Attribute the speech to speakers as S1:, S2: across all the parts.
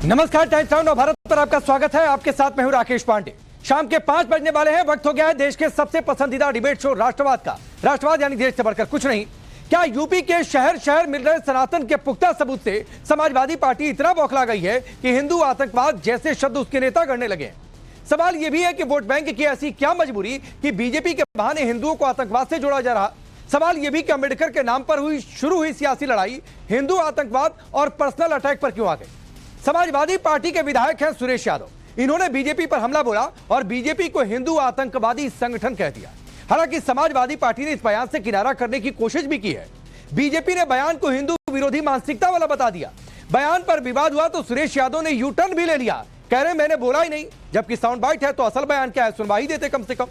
S1: नमस्कार, times now Bharat पर आपका स्वागत है। आपके साथ मैं हूं राकेश पांडे। शाम के 5 बजने वाले हैं। वक्त हो गया है देश के सबसे पसंदीदा डिबेट शो राष्ट्रवाद का। राष्ट्रवाद यानी देश से बढ़कर कुछ नहीं। क्या यूपी के शहर शहर मिल रहे सनातन के पुख्ता सबूत से समाजवादी पार्टी इतना बौखला गई है कि हिंदू आतंकवाद जैसे शब्द उसके नेता गढ़ने लगे हैं। सवाल यह भी है कि वोट बैंक की ऐसी क्या मजबूरी कि बीजेपी के बहाने हिंदुओं को आतंकवाद से जोड़ा जा रहा। सवाल यह भी कि अंबेडकर के नाम पर शुरू हुई सियासी लड़ाई हिंदू आतंकवाद और पर्सनल अटैक पर क्यों आ गई। समाजवादी पार्टी के विधायक हैं सुरेश यादव। इन्होंने बीजेपी पर हमला बोला और बीजेपी को हिंदू आतंकवादी संगठन कह दिया। हालांकि समाजवादी पार्टी ने इस बयान से किनारा करने की कोशिश भी की है। बीजेपी ने बयान को हिंदू विरोधी मानसिकता वाला बता दिया। बयान पर विवाद हुआ तो सुरेश यादव ने यू टर्न भी ले लिया। कह रहे मैंने बोला ही नहीं, जबकि साउंड बाइट है तो असल बयान क्या है सुनवा ही देते कम से कम।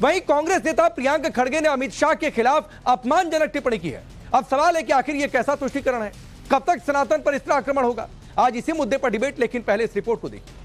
S1: वहीं कांग्रेस नेता प्रियंका खड़गे ने अमित शाह के खिलाफ अपमानजनक टिप्पणी की है। अब सवाल है कि आखिर यह कैसा तुष्टीकरण है, कब तक सनातन पर इस तरह आक्रमण होगा। आज इसी मुद्दे पर डिबेट, लेकिन पहले इस रिपोर्ट को देखिए।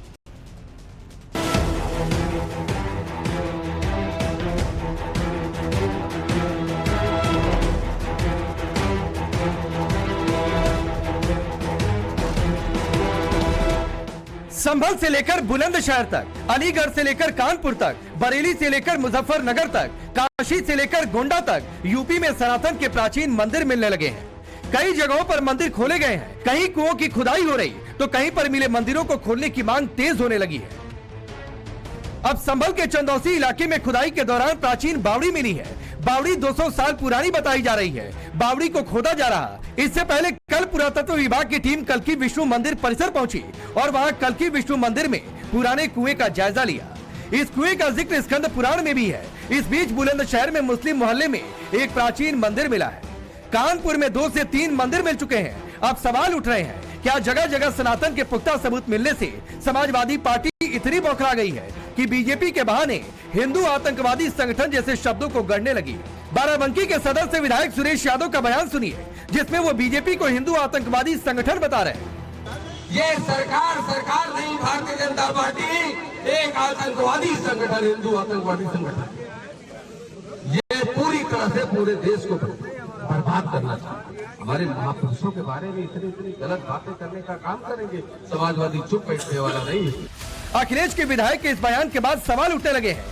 S1: संभल से लेकर बुलंदशहर तक, अलीगढ़ से लेकर कानपुर तक, बरेली से लेकर मुजफ्फरनगर तक, काशी से लेकर गोंडा तक यूपी में सनातन के प्राचीन मंदिर मिलने लगे हैं। कई जगहों पर मंदिर खोले गए हैं, कहीं कुओं की खुदाई हो रही तो कहीं पर मिले मंदिरों को खोलने की मांग तेज होने लगी है। अब संभल के चंदौसी इलाके में खुदाई के दौरान प्राचीन बावड़ी मिली है। बावड़ी 200 साल पुरानी बताई जा रही है। बावड़ी को खोदा जा रहा। इससे पहले कल पुरातत्व विभाग की टीम कल्की विष्णु मंदिर परिसर पहुंची और वहां कल्की विष्णु मंदिर में पुराने कुएं का जायजा लिया। इस कुएं का जिक्र स्कंद पुराण में भी है। इस बीच बुलंदशहर में मुस्लिम मोहल्ले में एक प्राचीन मंदिर मिला है। कानपुर में 2 से 3 मंदिर मिल चुके हैं। अब सवाल उठ रहे हैं, क्या जगह जगह सनातन के पुख्ता सबूत मिलने से समाजवादी पार्टी इतनी बौखला गई है कि बीजेपी के बहाने हिंदू आतंकवादी संगठन जैसे शब्दों को गढ़ने लगी। बाराबंकी के सदर से विधायक सुरेश यादव का बयान सुनिए, जिसमें वो बीजेपी को हिंदू आतंकवादी संगठन बता रहे हैं।
S2: ये सरकार नहीं, भारतीय जनता पार्टी एक आतंकवादी संगठन, हिंदू आतंकवादी संगठन, ये पूरी तरह से पूरे देश को बर्बाद करना चाहते हैं। हमारे महापुरुषों के बारे में इतनी गलत बातें करने का काम करेंगे। समाजवादी चुप बैठने वाला नहीं।
S1: अखिलेश के विधायक के इस बयान के बाद सवाल उठने लगे हैं,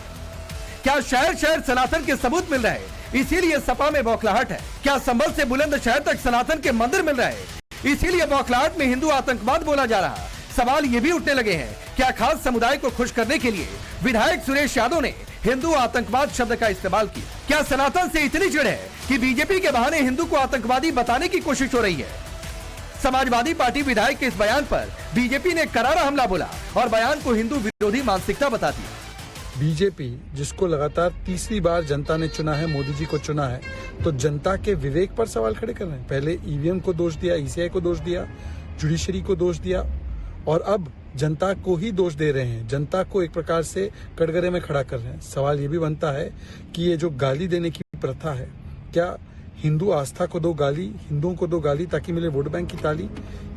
S1: क्या शहर शहर सनातन के सबूत मिल रहे हैं, इसीलिए सपा में बौखलाहट है। क्या संभल से बुलंदशहर तक सनातन के मंदिर मिल रहे हैं, इसीलिए बौखलाहट में हिंदू आतंकवाद बोला जा रहा। सवाल ये भी उठने लगे हैं, क्या खास समुदाय को खुश करने के लिए विधायक सुरेश यादव ने हिंदू आतंकवाद शब्द का इस्तेमाल किया। क्या सनातन से इतनी चिढ़ है कि बीजेपी के बहाने हिंदू को आतंकवादी बताने की कोशिश हो रही है। समाजवादी पार्टी विधायक के इस बयान पर बीजेपी ने करारा हमला बोला और बयान को हिंदू विरोधी मानसिकता बता दिया।
S3: बीजेपी जिसको लगातार तीसरी बार जनता ने चुना है, मोदी जी को चुना है, तो जनता के विवेक पर सवाल खड़े कर रहे हैं। पहले ईवीएम को दोष दिया, ईसीआई को दोष दिया, जुडिशरी को दोष दिया और अब जनता को ही दोष दे रहे हैं। जनता को एक प्रकार से कटघरे में खड़ा कर रहे हैं। सवाल ये भी बनता है कि ये जो गाली देने की प्रथा है, क्या हिंदू आस्था को दो गाली, हिंदुओं को दो गाली ताकि मिले वोट बैंक की ताली,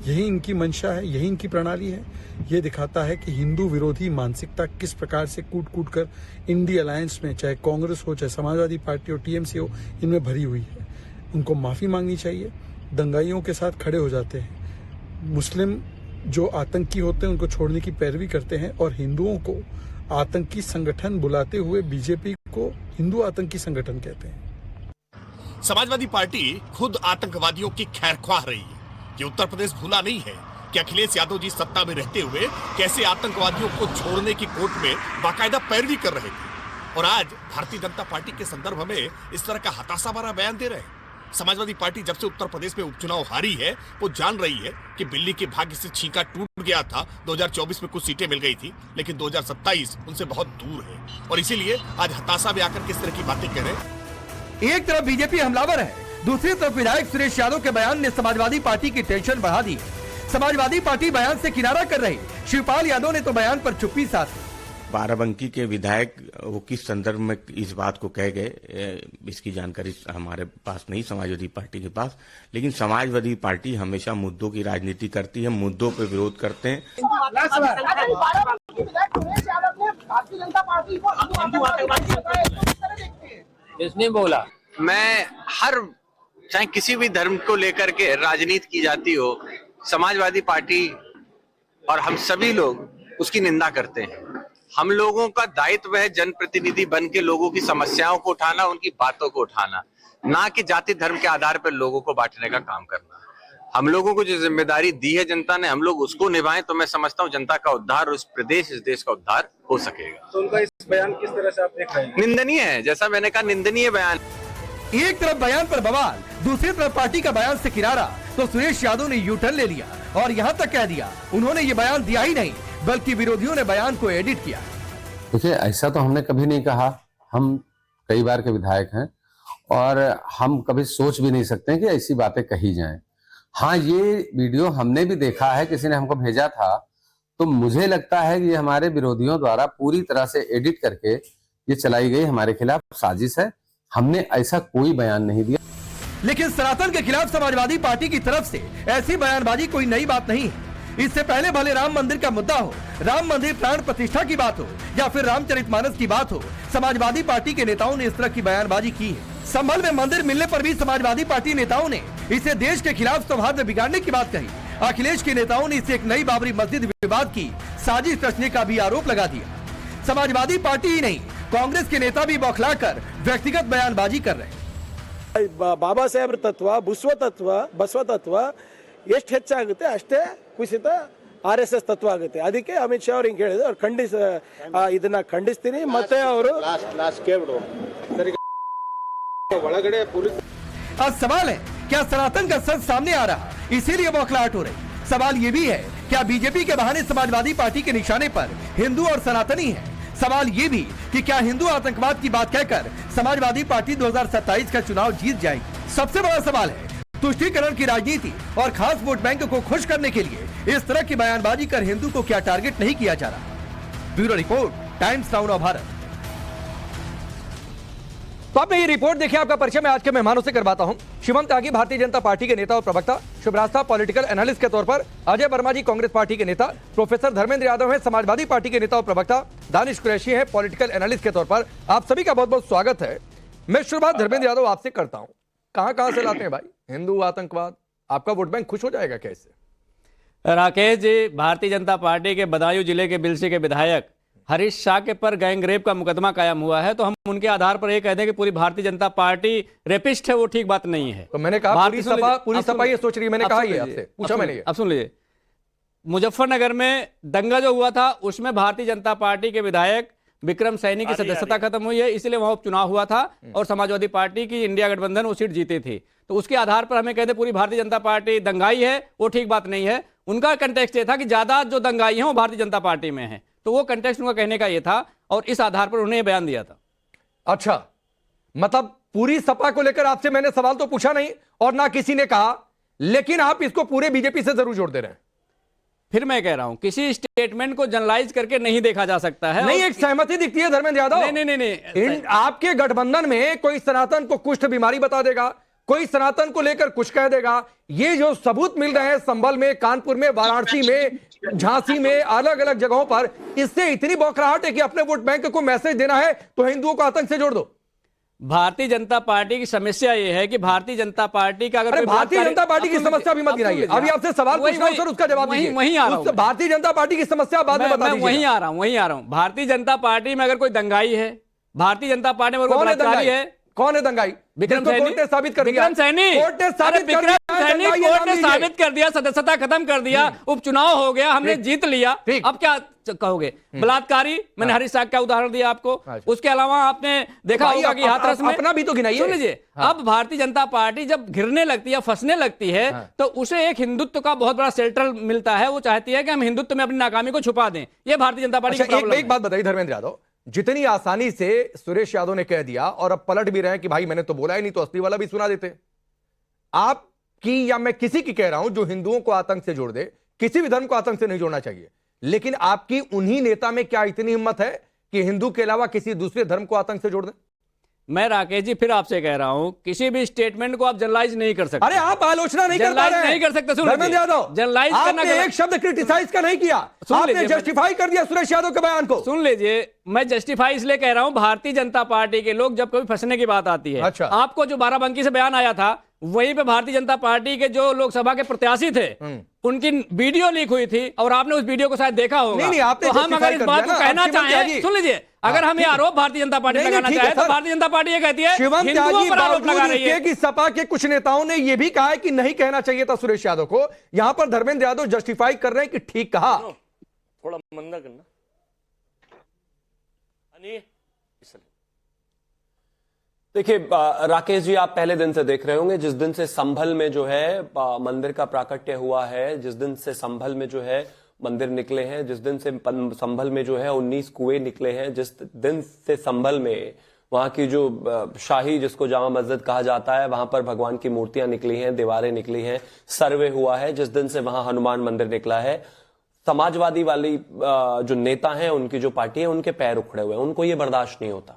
S3: यही इनकी मंशा है, यही इनकी प्रणाली है। ये दिखाता है कि हिंदू विरोधी मानसिकता किस प्रकार से कूट कूट कर इंडिया अलायंस में, चाहे कांग्रेस हो, चाहे समाजवादी पार्टी हो, टीएमसी हो, इनमें भरी हुई है। उनको माफी मांगनी चाहिए। दंगाइयों के साथ खड़े हो जाते हैं। मुस्लिम जो आतंकी होते हैं उनको छोड़ने की पैरवी करते हैं और हिंदुओं को आतंकी संगठन बुलाते हुए बीजेपी को हिंदू आतंकी संगठन कहते हैं।
S4: समाजवादी पार्टी खुद आतंकवादियों की खैरख्वाह रही है। ये उत्तर प्रदेश भूला नहीं है कि अखिलेश यादव जी सत्ता में रहते हुए कैसे आतंकवादियों को छोड़ने की कोर्ट में बाकायदा पैरवी कर रहे थे और आज भारतीय जनता पार्टी के संदर्भ में इस तरह का हताशा भरा बयान दे रहे हैं। समाजवादी पार्टी जब से उत्तर प्रदेश में उपचुनाव हारी है, वो जान रही है कि बिल्ली के भाग्य से छींका टूट गया था। 2024 में कुछ सीटें मिल गई थी, लेकिन 2027 उनसे बहुत दूर है और इसीलिए आज हताशा में आकर किस तरह की बातें कह रहे हैं।
S1: एक तरफ बीजेपी हमलावर है, दूसरी तरफ विधायक सुरेश यादव के बयान ने समाजवादी पार्टी की टेंशन बढ़ा दी। समाजवादी पार्टी बयान से किनारा कर रही। शिवपाल यादव ने तो बयान पर चुप्पी साधी।
S5: बाराबंकी के विधायक वो किस संदर्भ में इस बात को कह गए, इसकी जानकारी हमारे पास नहीं, समाजवादी पार्टी के पास। लेकिन समाजवादी पार्टी हमेशा मुद्दों की राजनीति करती है, मुद्दों पर विरोध करते हैं।
S6: इसने बोला, मैं हर चाहे किसी भी धर्म को लेकर के राजनीति की जाती हो, समाजवादी पार्टी और हम सभी लोग उसकी निंदा करते हैं। हम लोगों का दायित्व है जनप्रतिनिधि बन के लोगों की समस्याओं को उठाना, उनकी बातों को उठाना, ना कि जाति धर्म के आधार पर लोगों को बांटने का काम करना। हम लोगों को जो जिम्मेदारी दी है जनता ने, हम लोग उसको निभाएं तो मैं समझता हूं जनता का उद्धार और इस प्रदेश, इस देश का उद्धार हो सकेगा।
S7: तो उनका इस बयान किस तरह से आप देख रहे हैं?
S6: निंदनीय है, जैसा मैंने कहा, निंदनीय बयान।
S1: एक तरफ बयान पर बवाल, दूसरी तरफ पार्टी का बयान से किनारा, तो सुरेश यादव ने यू टर्न ले लिया और यहाँ तक कह दिया उन्होंने ये बयान दिया ही नहीं, बल्कि विरोधियों ने बयान को एडिट किया।
S8: देखिए, ऐसा तो हमने कभी नहीं कहा। हम कई बार के विधायक हैं और हम कभी सोच भी नहीं सकते कि ऐसी बातें कही जाएं। हाँ, ये वीडियो हमने भी देखा है, किसी ने हमको भेजा था, तो मुझे लगता है कि ये हमारे विरोधियों द्वारा पूरी तरह से एडिट करके ये चलाई गई हमारे खिलाफ साजिश है। हमने ऐसा कोई बयान नहीं दिया।
S1: लेकिन सनातन के खिलाफ समाजवादी पार्टी की तरफ से ऐसी बयानबाजी कोई नई बात नहीं है। इससे पहले भले राम मंदिर का मुद्दा हो, राम मंदिर प्राण प्रतिष्ठा की बात हो या फिर रामचरितमानस की बात हो, समाजवादी पार्टी के नेताओं ने इस तरह की बयानबाजी की है। संभल में मंदिर मिलने पर भी समाजवादी पार्टी नेताओं ने इसे देश के खिलाफ सौहार्द बिगाड़ने की बात कही। अखिलेश के नेताओं ने इसे एक नई बाबरी मस्जिद विवाद की साजिश रचने का भी आरोप लगा दिया। समाजवादी पार्टी ही नहीं, कांग्रेस के नेता भी बौखलाकर व्यक्तिगत बयानबाजी कर रहे हैं।
S7: ಬಾಬಾ ಸಾಹೇಬ್ರ ತತ್ವ, ಬಸವ ತತ್ವ ಎಷ್ಟು ಹೆಚ್ಚಾಗುತ್ತೆ ಅಷ್ಟೇ ಕುಸಿತ RSS ತತ್ವ ಆಗುತ್ತೆ. ಅದಕ್ಕೆ ಅಮಿತ್ ಶಾ ಅವ್ರು ಹಿಂಗೆ ಹೇಳಿದ್ರು. ಅವ್ರು ಇದನ್ನ ಖಂಡಿಸ್ತೀನಿ. ಮತ್ತೆ ಅವರು ಒಳಗಡೆ
S1: आज सवाल है, क्या सनातन का सच सामने आ रहा, इसीलिए बौखलाहट हो रही? सवाल ये भी है, क्या बीजेपी के बहाने समाजवादी पार्टी के निशाने पर हिंदू और सनातनी है? सवाल ये भी कि क्या हिंदू आतंकवाद की बात कहकर समाजवादी पार्टी 2027 का चुनाव जीत जाएगी? सबसे बड़ा सवाल है, तुष्टीकरण की राजनीति और खास वोट बैंक को खुश करने के लिए इस तरह की बयानबाजी कर हिंदू को क्या टारगेट नहीं किया जा रहा? Bureau report, times now Bharat. तो आपने ये रिपोर्ट देखी। आपका परिचय मैं आज के मेहमानों से करवाता हूं। शिवम त्यागी भारतीय जनता पार्टी के नेता और प्रवक्ता, शिवराज साहब पॉलिटिकल एनालिस्ट के तौर पर, अजय वर्मा जी कांग्रेस पार्टी के नेता, प्रोफेसर धर्मेंद्र यादव है समाजवादी पार्टी के नेता और प्रवक्ता, दानिश कुरैशी है पॉलिटिकल एनालिस्ट के तौर पर। आप सभी का बहुत बहुत स्वागत है। मैं शुरुआत धर्मेंद्र यादव आपसे करता हूं। कहां से लाते हैं भाई हिंदू आतंकवाद? आपका वोट बैंक खुश हो जाएगा कैसे?
S9: राकेश जी, भारतीय जनता पार्टी के बदायूं जिले के बिलसी के विधायक हरीश शाह के पर गैंगरेप का मुकदमा कायम हुआ है, तो हम उनके आधार पर ये कहते हैं कि पूरी भारतीय जनता पार्टी रेपिस्ट है, वो ठीक बात नहीं है।
S1: तो मैंने कहा पूरी सपा ये सोच रही है। मैंने कहा ये आपसे पूछा मैंने।
S9: अब सुन लीजिए, मुजफ्फरनगर में दंगा जो हुआ था उसमें भारतीय जनता पार्टी के विधायक विक्रम सैनी की सदस्यता खत्म हुई है, इसलिए वहां उपचुनाव हुआ था और समाजवादी पार्टी की इंडिया गठबंधन वो सीट जीती थी। तो उसके आधार पर हमें कहते पूरी भारतीय जनता पार्टी दंगाई है, वो ठीक बात नहीं है। उनका कंटेक्स्ट ये था कि ज्यादा जो दंगाई है वो भारतीय जनता पार्टी में है, तो वो कंटेक्स्ट उनका कहने का ये था और इस आधार पर उन्होंने बयान दिया था।
S1: अच्छा, मतलब पूरी सपा को लेकर आपसे मैंने सवाल तो पूछा नहीं और ना किसी ने कहा, लेकिन आप इसको पूरे बीजेपी से जरूर जोड़ दे रहे हैं।
S9: फिर मैं कह रहा हूं, किसी स्टेटमेंट को जनरलाइज करके नहीं देखा जा सकता है।
S1: नहीं, एक सहमति दिखती है धर्मेंद्र यादव।
S9: नहीं,
S1: आपके गठबंधन में कोई सनातन को कुष्ठ बीमारी बता देगा, कोई सनातन को लेकर कुछ कह देगा। ये जो सबूत मिल रहे हैं संभल में, कानपुर में, वाराणसी में, झांसी में, अलग अलग जगहों पर, इससे इतनी बौखलाहट है कि अपने वोट बैंक को मैसेज देना है तो हिंदुओं को आतंक से जोड़ दो।
S9: भारतीय जनता पार्टी की समस्या ये है कि भारतीय जनता पार्टी का अगर
S1: भारतीय जनता पार्टी की समस्या भी मत गिनाइए। अभी आपसे सवाल पूछ रहा हूं सर, उसका जवाब दीजिए।
S9: वहीं आ रहा हूं।
S1: भारतीय जनता पार्टी की समस्या बाद में बता दीजिए।
S9: वहीं आ रहा हूं। भारतीय जनता पार्टी में अगर कोई दंगाई है, भारतीय जनता पार्टी में कोई बलात्कारी है,
S1: कौन है दंगाई?
S9: विक्रम सैनी।
S1: कोर्ट ने साबित कर दिया।
S9: विक्रम सैनी कोर्ट ने साबित कर दिया, सदस्यता खत्म कर दिया, उपचुनाव हो गया, हमने जीत लिया। अब क्या कहोगे? बलात्कारी, मैंने हरीश शाह का उदाहरण दिया आपको। उसके अलावा आपने देखा होगा कि हाथरस में
S1: अपना भी तो गिनाइए।
S9: सुन लीजिए, अब भारतीय जनता पार्टी जब घिरने लगती है, फंसने लगती है, तो उसे एक हिंदुत्व का बहुत बड़ा शेल्टर मिलता है। वो चाहती है कि हम हिंदुत्व में अपनी नाकामी को छुपा दें। ये भारतीय जनता पार्टी की प्रॉब्लम है।
S1: एक बात बताइए धर्मेंद्र यादव, जितनी आसानी से सुरेश यादव ने कह दिया और अब पलट भी रहे हैं कि भाई मैंने तो बोला ही नहीं, तो असली वाला भी सुना देते। आपकी या मैं किसी की कह रहा हूं जो हिंदुओं को आतंक से जोड़ दे, किसी भी धर्म को आतंक से नहीं जोड़ना चाहिए, लेकिन आपकी उन्हीं नेता में क्या इतनी हिम्मत है कि हिंदू के अलावा किसी दूसरे धर्म को आतंक से जोड़ दें?
S9: मैं राकेश जी फिर आपसे कह रहा हूं, किसी भी स्टेटमेंट को आप जनरलाइज नहीं कर सकते।
S1: अरे आप आलोचना नहीं कर पा रहे हैं।
S9: नहीं कर सकते।
S1: धर्मेंद्र यादव,
S9: जनरलाइज करना,
S1: आपने एक शब्द क्रिटिसाइज का नहीं किया, आपने जस्टिफाई कर दिया सुरेश यादव के बयान को।
S9: सुन लीजिए, मैं जस्टिफाई इसलिए कह रहा हूं, भारतीय जनता पार्टी के लोग जब कभी फंसने की बात आती है,
S1: अच्छा।
S9: आपको जो बाराबंकी से बयान आया था, वहीं पे भारतीय जनता पार्टी के जो लोकसभा के प्रत्याशी थे, उनकी वीडियो लीक हुई थी और आपने उस वीडियो को शायद देखा होगा।
S1: नहीं, आपने
S9: तो हम अगर इस बात को कहना चाहें, सुन लीजिए, अगर हम ये आरोप भारतीय जनता पार्टी पे लगाना चाहें तो भारतीय जनता पार्टी ये कहती है
S1: शिवम
S9: हिंदुओं
S1: त्यागी
S9: पर आरोप लगा रही है
S1: कि सपा के कुछ नेताओं ने यह भी कहा है कि नहीं कहना चाहिए था सुरेश यादव को। यहां पर धर्मेंद्र यादव जस्टिफाई कर रहे हैं कि ठीक कहा।
S10: थोड़ा मंदा करना। देखिए राकेश जी, आप पहले दिन से देख रहे होंगे, जिस दिन से संभल में जो है मंदिर का प्राकट्य हुआ है, जिस दिन से संभल में जो है मंदिर निकले हैं, जिस दिन से संभल में जो है 19 कुएं निकले हैं, जिस दिन से संभल में वहां की जो शाही, जिसको जामा मस्जिद कहा जाता है, वहां पर भगवान की मूर्तियां निकली हैं, दीवारें निकली हैं, सर्वे हुआ है, जिस दिन से वहां हनुमान मंदिर निकला है, समाजवादी वाली जो नेता हैं, उनकी जो पार्टी है, उनके पैर उखड़े हुए हैं, उनको ये बर्दाश्त नहीं होता।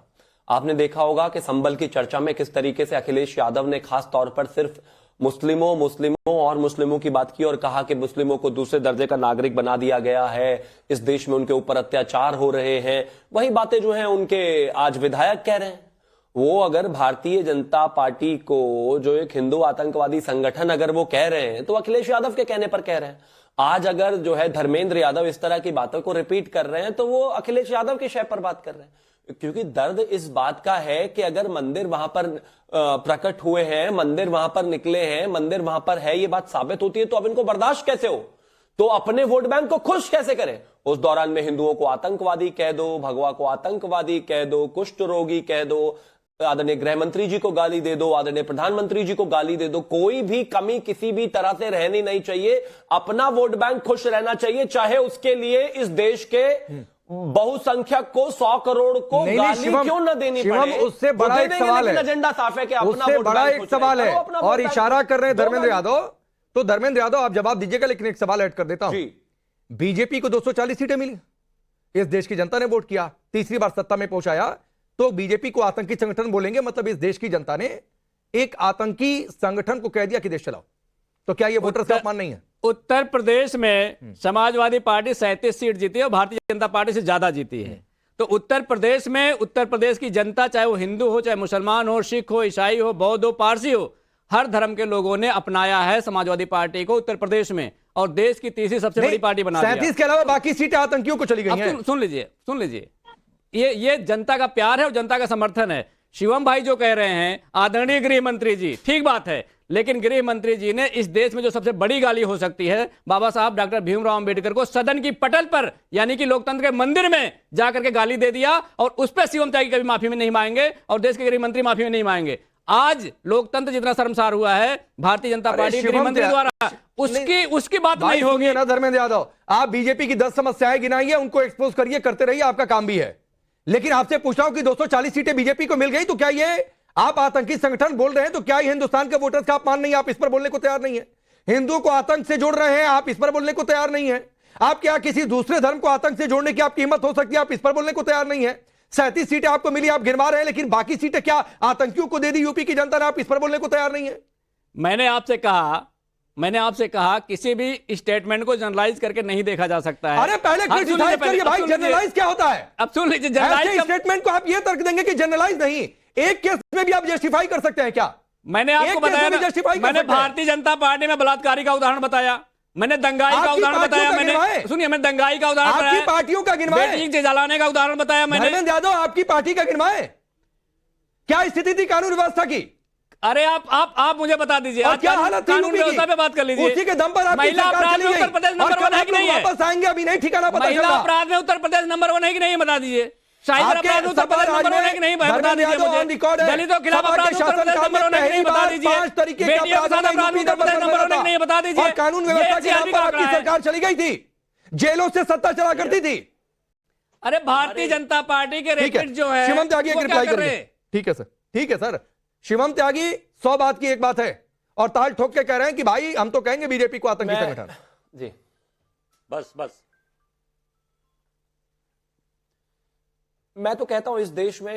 S10: आपने देखा होगा कि संभल की चर्चा में किस तरीके से अखिलेश यादव ने खास तौर पर सिर्फ मुस्लिमों की बात की और कहा कि मुस्लिमों को दूसरे दर्जे का नागरिक बना दिया गया है, इस देश में उनके ऊपर अत्याचार हो रहे हैं। वही बातें जो हैं उनके आज विधायक कह रहे हैं। वो अगर भारतीय जनता पार्टी को जो एक हिंदू आतंकवादी संगठन अगर वो कह रहे हैं तो अखिलेश यादव के कहने पर कह रहे हैं। आज अगर जो है धर्मेंद्र यादव इस तरह की बातों को रिपीट कर रहे हैं तो वो अखिलेश यादव के शय पर बात कर रहे हैं, क्योंकि दर्द इस बात का है कि अगर मंदिर वहां पर प्रकट हुए हैं, मंदिर वहां पर निकले हैं, मंदिर वहां पर है, ये बात साबित होती है तो अब इनको बर्दाश्त कैसे हो, तो अपने वोट बैंक को खुश कैसे करें। उस दौरान में हिंदुओं को आतंकवादी कह दो, भगवा को आतंकवादी कह दो, कुष्ठ रोगी कह दो, आदरणीय गृह मंत्री जी को गाली दे दो, आदरणीय प्रधानमंत्री जी को गाली दे दो, कोई भी कमी किसी भी तरह से रहनी नहीं चाहिए। अपना वोट बैंक खुश रहना चाहिए, चाहे उसके लिए इस देश के बहुसंख्यक को 100 करोड़ को गाली क्यों न देनी पड़े।
S1: उससे बड़ा एक सवाल है,
S10: एजेंडा साफ है कि अपना
S1: उससे
S10: वोट
S1: बड़ा
S10: बैंक
S1: एक सवाल है और इशारा कर रहे हैं धर्मेंद्र यादव। तो धर्मेंद्र यादव आप जवाब दीजिएगा, लेकिन एक सवाल ऐड कर देता हूं। बीजेपी को 240 सीटें मिली, इस देश की जनता ने वोट किया, तीसरी बार सत्ता में पहुंचाया, तो बीजेपी को आतंकी संगठन बोलेंगे, मतलब इस देश की जनता ने एक आतंकी संगठन को कह दिया कि देश चलाओ, तो क्या यह वोटर्स का अपमान नहीं है?
S9: उत्तर प्रदेश में समाजवादी पार्टी 37 सीट जीती है और भारतीय जनता पार्टी से ज्यादा जीती है। तो उत्तर प्रदेश में उत्तर प्रदेश की जनता, चाहे वो हिंदू हो, चाहे मुसलमान हो, सिख हो, ईसाई हो, बौद्ध हो, पारसी हो, हर धर्म के लोगों ने अपनाया है समाजवादी पार्टी को उत्तर प्रदेश में और देश की तीसरी सबसे बड़ी पार्टी बना दिया।
S1: 37 के अलावा बाकी सीटें आतंकियों को चली गई हैं।
S9: सुन लीजिए, ये जनता का प्यार है और जनता का समर्थन है। शिवम भाई जो कह रहे हैं, आदरणीय गृह मंत्री जी, ठीक बात है, लेकिन गृह मंत्री जी ने इस देश में जो सबसे बड़ी गाली हो सकती है, बाबा साहब डॉक्टर भीमराव अंबेडकर को सदन की पटल पर, यानी कि लोकतंत्र के मंदिर में जाकर के गाली दे दिया और उस पर शिवम त्यागी कभी माफी में नहीं मांगेंगे और देश के गृह मंत्री माफी में नहीं मांगेंगे। आज लोकतंत्र जितना शर्मसार हुआ है भारतीय जनता पार्टी गृह मंत्री द्वारा, उसकी बात नहीं होगी
S1: ना। धर्मेंद्र यादव, आप बीजेपी की 10 समस्याएं गिनाइए, उनको एक्सपोज करिए, करते रहिए, आपका काम भी है, लेकिन आपसे पूछ रहा हूं कि 240 सीटें बीजेपी को मिल गई, तो क्या ये आप आतंकी संगठन बोल रहे हैं, तो क्या ये हिंदुस्तान के वोटर्स का अपमान नहीं? आप इस पर बोलने को तैयार नहीं है। हिंदुओं को आतंक से जोड़ रहे हैं, आप इस पर बोलने को तैयार नहीं है। आप क्या किसी दूसरे धर्म को आतंक से जोड़ने की आपकी हिम्मत हो सकती है? आप इस पर बोलने को तैयार नहीं है। 37 सीटें आपको मिली, आप गिनवा रहे हैं, लेकिन बाकी सीटें क्या आतंकियों को दे दी यूपी की जनता ने? आप इस पर बोलने को तैयार नहीं है।
S9: मैंने आपसे कहा किसी भी स्टेटमेंट को जनरलाइज करके नहीं देखा जा सकता है।
S1: अरे पहले क्रिटिसाइज करिए भाई, जनरलाइज क्या होता है?
S9: अब सुन लीजिए, जनरलाइज
S1: स्टेटमेंट को आप ये तर्क देंगे कि जनरलाइज नहीं, एक केस में भी आप जस्टिफाई कर सकते हैं क्या?
S9: मैंने आपको बताया, मैंने भारतीय जनता पार्टी में बलात्कारी का उदाहरण बताया, मैंने दंगाई का उदाहरण बताया, मैंने सुनिए, मैंने दंगाई का उदाहरण बताया,
S1: आपकी पार्टियों का गिनवाए,
S9: बेटी जलाने का उदाहरण बताया मैंने।
S1: धर्मेंद्र यादव, आपकी पार्टी का गिनवाए, क्या स्थिति थी कानून व्यवस्था की?
S9: अरे आप मुझे बता दीजिए,
S1: आज क्या हालत थी
S9: कानून व्यवस्था पे बात कर लीजिए।
S1: उसी के दम पर आपकी
S9: महिला अपराध में उत्तर प्रदेश नंबर 1 है कि नहीं है?
S1: वापस आएंगे, अभी नहीं ठिकाना पता चला।
S9: महिला अपराध में उत्तर प्रदेश नंबर 1 है कि नहीं, बता दीजिए। साइबर अपराध उत्तर प्रदेश नंबर 1 है कि नहीं, बता दीजिए मुझे। दलितों के खिलाफ अपराध उत्तर प्रदेश नंबर 1 है कि नहीं, बता दीजिए। बेटियों के साथ अपराध उत्तर प्रदेश नंबर 1 है कि नहीं, बता दीजिए।
S1: कानून व्यवस्था के नाम पर आपकी सरकार चली गई थी, जेलों से सत्ता चला करती थी।
S9: अरे भारतीय जनता पार्टी के रेकेट जो है,
S1: शिवम त्यागी रिप्लाई करेंगे। ठीक है सर, ठीक है सर। शिवम त्यागी 100 बात की एक बात है और ताल ठोक के कह रहे हैं कि भाई हम तो कहेंगे बीजेपी को आतंकी संगठन।
S10: जी बस मैं तो कहता हूं इस देश में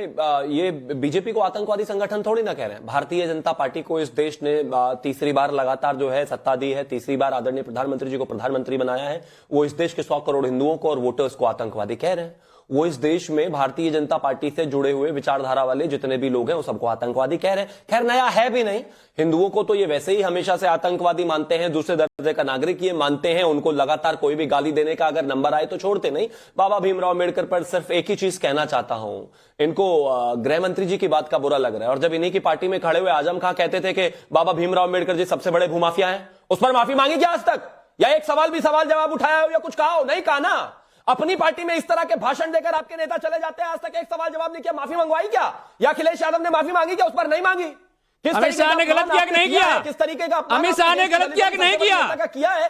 S10: ये बीजेपी को आतंकवादी संगठन थोड़ी ना कह रहे हैं। भारतीय जनता पार्टी को इस देश ने तीसरी बार लगातार जो है सत्ता दी है, तीसरी बार आदरणीय प्रधानमंत्री जी को प्रधानमंत्री बनाया है। वो इस देश के 100 करोड़ हिंदुओं को और वोटर्स को आतंकवादी कह रहे हैं। वो इस देश में भारतीय जनता पार्टी से जुड़े हुए विचारधारा वाले जितने भी लोग हैं वो सबको आतंकवादी कह रहे हैं। खैर नया है भी नहीं, हिंदुओं को तो ये वैसे ही हमेशा से आतंकवादी मानते हैं, दूसरे दर्जे का नागरिक ये मानते हैं। उनको लगातार कोई भी गाली देने का अगर नंबर आए तो छोड़ते नहीं। बाबा भीमराव अम्बेडकर पर सिर्फ एक ही चीज कहना चाहता हूं, इनको गृह मंत्री जी की बात का बुरा लग रहा है। और जब इन्हीं की पार्टी में खड़े हुए आजम खां कहते थे कि बाबा भीमराव अम्बेडकर जी सबसे बड़े भूमाफिया हैं, उस पर माफी मांगी क्या आज तक? या एक सवाल जवाब उठाया हो या कुछ कहा हो? नहीं कहा ना। अपनी पार्टी में इस तरह के भाषण देकर आपके नेता चले जाते हैं, आज तक एक सवाल जवाब नहीं किया, माफी मंगवाई क्या? या अखिलेश यादव ने माफी मांगी क्या? उस पर नहीं मांगी।
S9: अमित शाह ने गलत किया कि नहीं किया?
S10: किस तरीके का
S9: अमित शाह ने गलत किया कि नहीं किया?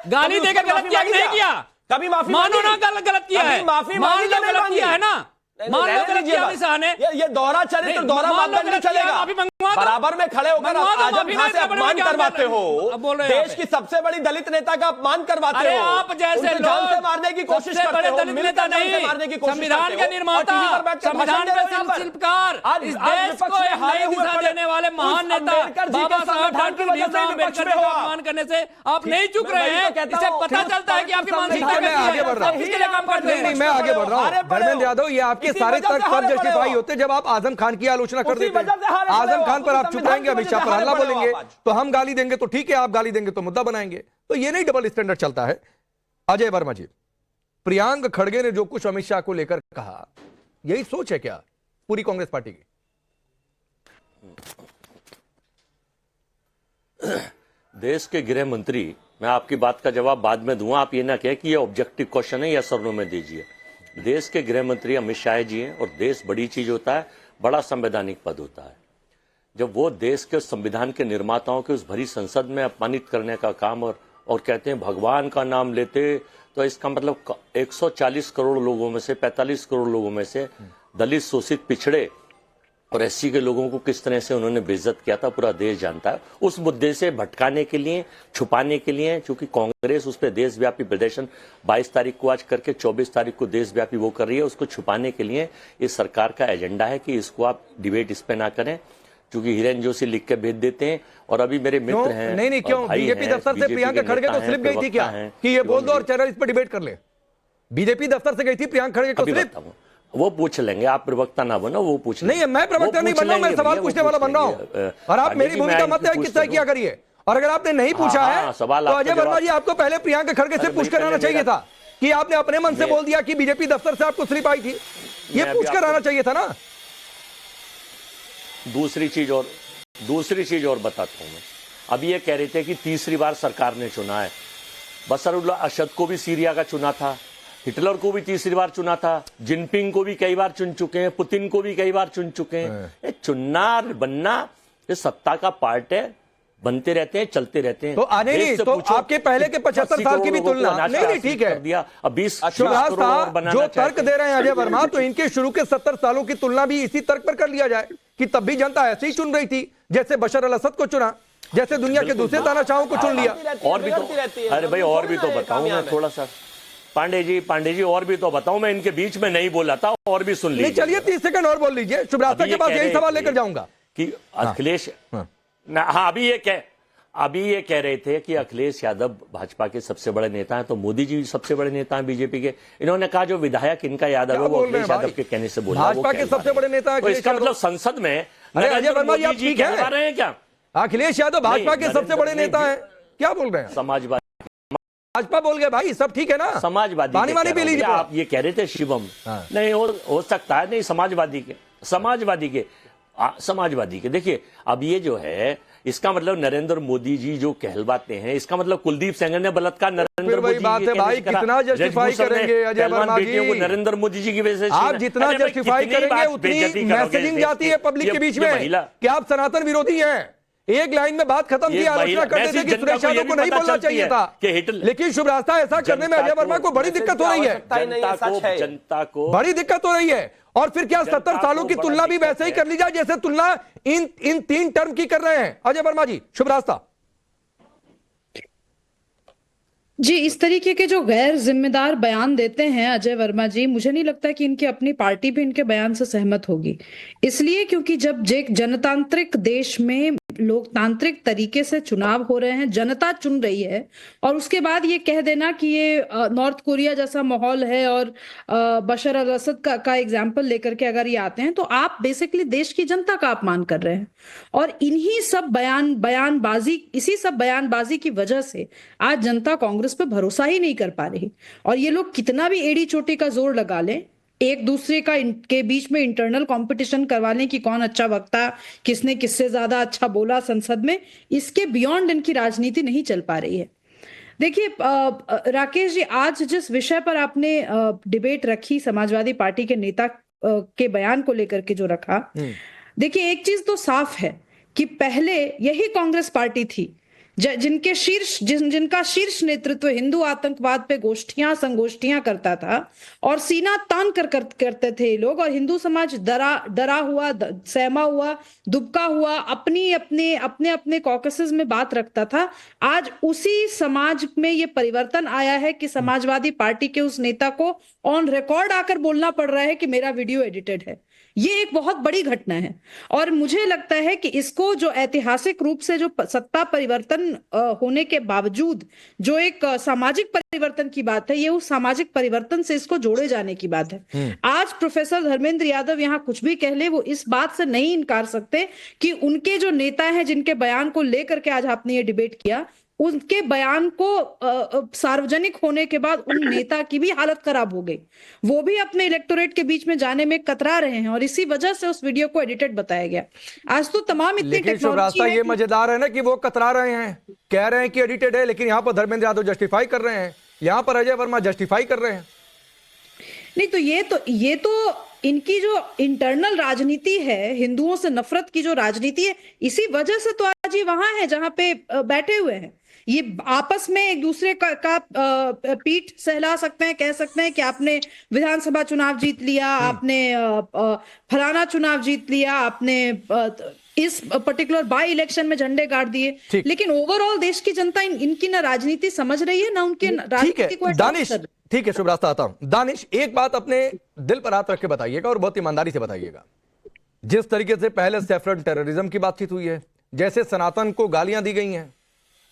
S9: गाली देकर गलत किया कि नहीं किया?
S10: कभी माफी
S9: मानो ना गलत किया है,
S10: माफी
S9: मान लो गलत किया है ना, मान लो गलत किया अमित शाह ने।
S10: ये दौरा चले तो दौरा मानकर नहीं चलेगा। बराबर में खड़े होकर आजम खां से अपमान करवाते हो, देश की सबसे बड़ी दलित नेता का अपमान करवाते हो।
S9: आप जैसे
S10: लोग से मारने की कोशिश करते हो,
S9: दलित नेता नहीं, संविधान के निर्माता, संविधान के शिल्पकार, इस देश को एक नई दिशा देने वाले महान नेता बाबा साहब डॉक्टर भीमराव अम्बेडकर का अपमान करने से आप नहीं चुक रहे हैं। इससे पता चलता है कि आपकी मानसिकता
S1: मैं आगे बढ़ रहा हूं,
S9: किसके लिए काम करते हैं।
S1: नहीं मैं आगे बढ़ रहा हूं। धर्मेंद्र यादव, ये आपके सारे तर्क पर जस्टिफाई होते जब आप आजम खान की आलोचना कर देते हैं। आजम खान पर आप चुप रहेंगे, अमित शाह पर हल्ला बोलेंगे, तो हम गाली देंगे तो ठीक है, आप गाली देंगे तो मुद्दा बनाएंगे। तो ये नहीं डबल स्टैंडर्ड चलता है। अजय वर्मा जी, प्रियांक खड़गे ने जो कुछ अमित शाह को लेकर कहा, यही सोच है क्या पूरी कांग्रेस पार्टी की?
S11: देश के गृह मंत्री, मैं आपकी बात का जवाब बाद में दूंगा, आप ये ना कहें कि ये ऑब्जेक्टिव क्वेश्चन है या सरनो में दीजिए। देश के गृह मंत्री अमित शाह जी हैं और देश बड़ी चीज होता है, बड़ा संवैधानिक पद होता है। जब वो देश के संविधान के निर्माताओं के उस भरी संसद में अपमानित करने का काम और कहते हैं भगवान का नाम लेते, तो इसका मतलब 140 करोड़ लोगों में से 45 करोड़ लोगों में से दलित, शोषित, पिछड़े और एससी के लोगों को किस तरह से उन्होंने बेइज्जत किया था पूरा देश जानता है। उस मुद्दे से भटकाने के लिए, छुपाने के लिए, क्योंकि कांग्रेस उस पर देशव्यापी प्रदर्शन 22 तारीख को आज करके 24 तारीख को देशव्यापी वो कर रही है, उसको छुपाने के लिए इस सरकार का एजेंडा है कि इसको आप डिबेट इस पे ना करें, क्योंकि हिरेन जोशी लिख के भेज देते हैं। और अभी मेरे मित्र हैं,
S1: नहीं क्यों बीजेपी दफ्तर से प्रियंका खड़गे को स्लिप गई थी क्या कि ये बोल दो और चैनल इस पर डिबेट कर ले? बीजेपी दफ्तर से गई थी प्रियंका खड़गे को स्लिप?
S11: वो पूछ लेंगे, आप प्रवक्ता ना बनो, वो पूछ लेंगे।
S1: नहीं मैं प्रवक्ता नहीं बन रहा हूं, मैं सवाल पूछने वाला बन रहा हूं और आप मेरी भूमिका मत है कि तय किया करिए। और अगर आपने नहीं पूछा है तो अजय वर्मा जी, आपको पहले प्रियंका खड़गे से पूछकर आना चाहिए था कि आपने अपने मन से बोल दिया कि बीजेपी दफ्तर से आपको स्लिप आई थी, ये पूछकर आना चाहिए था ना।
S11: दूसरी चीज और बताता हूं मैं। अभी ये कह रहे थे कि तीसरी बार सरकार ने चुना है। बशर असद को भी सीरिया का चुना था, हिटलर को भी तीसरी बार चुना था, जिनपिंग को भी कई बार चुन चुके हैं, पुतिन को भी कई बार चुन चुके हैं। ये चुनना बनना ये सत्ता का पार्ट है, बनते रहते हैं, चलते रहते हैं।
S1: तो आने नहीं तो आपके पहले के 75 साल की भी तुलना नहीं ठीक है
S11: दिया। अब 20
S1: शुभ्राज साहब जो तर्क दे रहे हैं अजय वर्मा, तो इनके शुरू के 70 सालों की तुलना भी इसी तर्क पर कर लिया जाए कि तब भी जनता ऐसे ही चुन रही थी जैसे बशर अल असद को चुना, जैसे दुनिया के दूसरे तानाशाहों को चुन लिया।
S11: और भी तो, अरे भाई और भी तो बताऊं मैं थोड़ा सा। पांडे जी और भी तो बताऊं, मैं इनके बीच में नहीं बोला था, और भी सुन लीजिए।
S1: चलिए 30 सेकंड और बोल लीजिए, शुभ्राज के पास यही सवाल लेकर जाऊंगा
S11: कि अखिलेश अभी ये कह रहे थे कि अखिलेश यादव भाजपा के सबसे बड़े नेता हैं, तो मोदी जी सबसे बड़े नेता हैं बीजेपी के। इन्होंने कहा जो विधायक इनका यादव है वो अखिलेश यादव के कहने से बोला,
S1: भाजपा के सबसे बड़े नेता
S11: तो इसका मतलब संसद में
S1: अजय वर्मा जी आप ठीक
S11: कह रहे हैं क्या?
S1: अखिलेश यादव भाजपा के सबसे बड़े नेता हैं, क्या बोल रहे हैं?
S11: समाजवादी
S1: भाजपा बोल गए भाई, सब ठीक है ना?
S11: समाजवादी
S1: पानी पी लीजिए।
S11: आप ये कह रहे थे शिवम, नहीं हो सकता है, नहीं समाजवादी के देखिए अब ये जो है, इसका मतलब नरेंद्र मोदी जी जो कहलवाते हैं, इसका मतलब कुलदीप सेंगर ने बलात्कार नरेंद्र मोदी
S1: बात है भाई, कितना जस्टिफाई करेंगे अजय वर्मा जी?
S11: नरेंद्र मोदी जी की वजह से
S1: आप जितना जस्टिफाई करेंगे उतनी मैसेजिंग जाती है पब्लिक के बीच में कि आप सनातन विरोधी हैं। एक लाइन में बात खत्म की, आलोचना करते थे कि सुरेश यादव को नहीं बोलना चाहिए था, लेकिन शुभ्राज ऐसा करने में अजय वर्मा को बड़ी दिक्कत हो रही है,
S11: जनता को
S1: बड़ी दिक्कत हो रही है। और फिर क्या 70 सालों की तुलना भी वैसे ही कर ली जाए जैसे तुलना इन 3 टर्म की कर रहे हैं अजय वर्मा जी? शुभ्राज
S12: जी, इस तरीके के जो गैर जिम्मेदार बयान देते हैं अजय वर्मा जी, मुझे नहीं लगता कि इनकी अपनी पार्टी भी इनके बयान से सहमत होगी। इसलिए क्योंकि जब एक जनतांत्रिक देश में लोकतांत्रिक तरीके से चुनाव हो रहे हैं, जनता चुन रही है, और उसके बाद ये कह देना कि ये नॉर्थ कोरिया जैसा माहौल है और बशर अल असद का एग्जाम्पल लेकर के अगर ये आते हैं, तो आप बेसिकली देश की जनता का अपमान कर रहे हैं। और इन्हीं सब इसी सब बयानबाजी की वजह से आज जनता कांग्रेस पे भरोसा ही नहीं कर पा रही। और ये लोग कितना भी एड़ी चोटी का जोर लगा लें, एक दूसरे के बीच में इंटरनल कंपटीशन करवाने की कौन अच्छा वक्ता, किसने किससे ज्यादा अच्छा बोला संसद में, इसके बियॉन्ड इनकी राजनीति नहीं चल पा रही है। देखिए राकेश जी, आज जिस विषय पर आपने डिबेट रखी, समाजवादी पार्टी के नेता के बयान को लेकर के जो रखा, देखिए एक चीज तो साफ है कि पहले यही कांग्रेस पार्टी थी जिनका शीर्ष नेतृत्व हिंदू आतंकवाद पे संगोष्ठियां करता था और सीना तान करते थे ये लोग, और हिंदू समाज डरा हुआ, सहमा हुआ, दुबका हुआ अपने कॉकसेस में बात रखता था। आज उसी समाज में ये परिवर्तन आया है कि समाजवादी पार्टी के उस नेता को ऑन रिकॉर्ड आकर बोलना पड़ रहा है कि मेरा वीडियो एडिटेड है। ये एक बहुत बड़ी घटना है, और मुझे लगता है कि इसको जो ऐतिहासिक रूप से जो सत्ता परिवर्तन होने के बावजूद जो एक सामाजिक परिवर्तन की बात है, ये उस सामाजिक परिवर्तन से इसको जोड़े जाने की बात है। आज प्रोफेसर धर्मेंद्र यादव यहाँ कुछ भी कह ले, वो इस बात से नहीं इनकार सकते कि उनके जो नेता हैं, जिनके बयान को लेकर के आज आपने ये डिबेट किया, उनके बयान को सार्वजनिक होने के बाद उन नेता की भी हालत खराब हो गई। वो भी अपने इलेक्टोरेट के बीच में जाने में कतरा रहे हैं, और इसी वजह से उस वीडियो को एडिटेड बताया गया। आज तो तमाम इतनी टेक्नोलॉजी है,
S1: ये मजेदार है ना कि वो कतरा रहे हैं, कह रहे हैं कि एडिटेड है, लेकिन यहाँ पर धर्मेंद्र यादव जस्टिफाई कर रहे हैं, यहाँ पर अजय वर्मा जस्टिफाई कर रहे हैं।
S12: नहीं तो ये तो इनकी जो इंटरनल राजनीति है, हिंदुओं से नफरत की जो राजनीति है, इसी वजह से तो आज ये वहां है जहां पे बैठे हुए हैं। ये आपस में एक दूसरे का पीठ सहला सकते हैं, कह सकते हैं कि आपने विधानसभा चुनाव जीत लिया, आपने फलाना चुनाव जीत लिया, आपने इस पर्टिकुलर बाई इलेक्शन में झंडे गाड़ दिए, लेकिन ओवरऑल देश की जनता इनकी ना राजनीति समझ रही है, ना उनके राजनीति को
S1: दानिश, ठीक है शुभ रास्ता आता हूं। दानिश, एक बात अपने दिल पर हाथ रख के बताइएगा और बहुत ईमानदारी से बताइएगा। जिस तरीके से पहले सैफरन टेररिज्म की बातचीत हुई है, जैसे सनातन को गालियां दी गई हैं,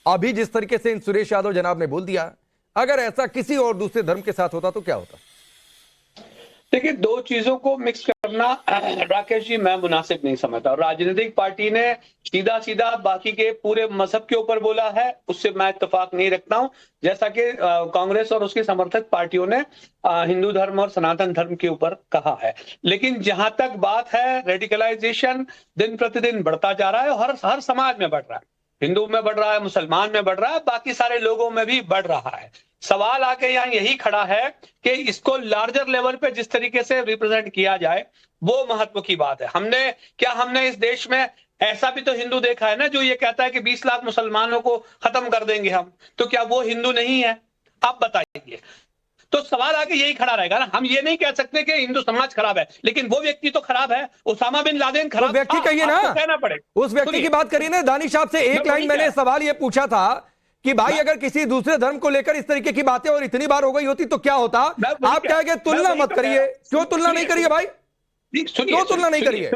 S1: अभी जिस तरीके से सुरेश यादव जनाब ने बोल दिया, अगर ऐसा किसी और दूसरे धर्म के साथ होता तो क्या होता?
S13: देखिए, दो चीजों को मिक्स करना राकेश जी मैं मुनासिब नहीं समझता। राजनीतिक पार्टी ने सीधा सीधा बाकी के पूरे मजहब के ऊपर बोला है, उससे मैं इत्तेफाक नहीं रखता हूं, जैसा कि कांग्रेस और उसकी समर्थक पार्टियों ने हिंदू धर्म और सनातन धर्म के ऊपर कहा है। लेकिन जहां तक बात है, रेडिकलाइजेशन दिन प्रतिदिन बढ़ता जा रहा है, और हर समाज में बढ़ रहा है, हिंदू में बढ़ रहा है, मुसलमान में बढ़ रहा है, बाकी सारे लोगों में भी बढ़ रहा है। सवाल आके यहाँ यही खड़ा है कि इसको लार्जर लेवल पे जिस तरीके से रिप्रेजेंट किया जाए, वो महत्व की बात है। हमने इस देश में ऐसा भी तो हिंदू देखा है ना, जो ये कहता है कि 20 लाख मुसलमानों को खत्म कर देंगे हम, तो क्या वो हिंदू नहीं है? आप बताइए। तो सवाल आके यही खड़ा रहेगा ना। हम ये नहीं कह सकते कि हिंदू समाज खराब है, लेकिन वो व्यक्ति तो खराब है, उसामा बिन लादेन खराब,
S1: तो व्यक्ति कहिए ना,
S13: कहना पड़ेगा
S1: उस व्यक्ति की बात करिए ना। दानिश, आपसे एक लाइन मैंने सवाल ये पूछा था कि भाई अगर किसी दूसरे धर्म को लेकर इस तरीके की बातें और इतनी बार हो गई होती तो क्या होता? आप कहेंगे तुलना मत करिए। क्यों तुलना नहीं करिए भाई? क्यों तुलना नहीं करिए?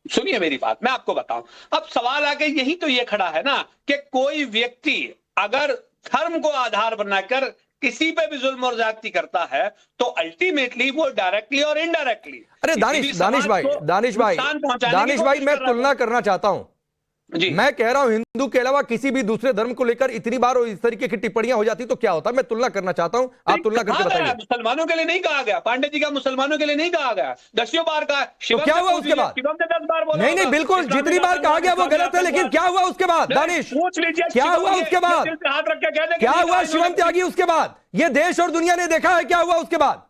S13: सुनिए मेरी बात, मैं आपको बताऊं। अब सवाल आके यही तो ये खड़ा है ना कि कोई व्यक्ति अगर धर्म को आधार बनाकर किसी पे भी जुल्म और ज्यादती करता है, तो अल्टीमेटली वो डायरेक्टली और इनडायरेक्टली, अरे
S1: दानिश भाई मैं तुलना करना चाहता हूं जी। मैं कह रहा हूं हिंदू के अलावा किसी भी दूसरे धर्म को लेकर इतनी बार इस तरीके की टिप्पणियां हो जाती तो क्या होता? मैं तुलना करना चाहता हूं, आप तुलना करके बताइए।
S13: मुसलमानों के लिए नहीं कहा गया, पांडे जी का मुसलमानों के लिए नहीं कहा गया, 10 बार कहा।
S1: तो क्या हुआ उसके बाद?
S13: शिवम ने 10 बार बोला।
S1: नहीं बिल्कुल, जितनी बार कहा गया वो गलत है, लेकिन क्या हुआ उसके बाद? दानिश,
S13: पूछ लीजिए
S1: क्या हुआ उसके बाद?
S13: हाथ रख के कह दें
S1: क्या हुआ शिवम त्यागी उसके बाद? ये देश और दुनिया ने देखा है क्या हुआ उसके बाद।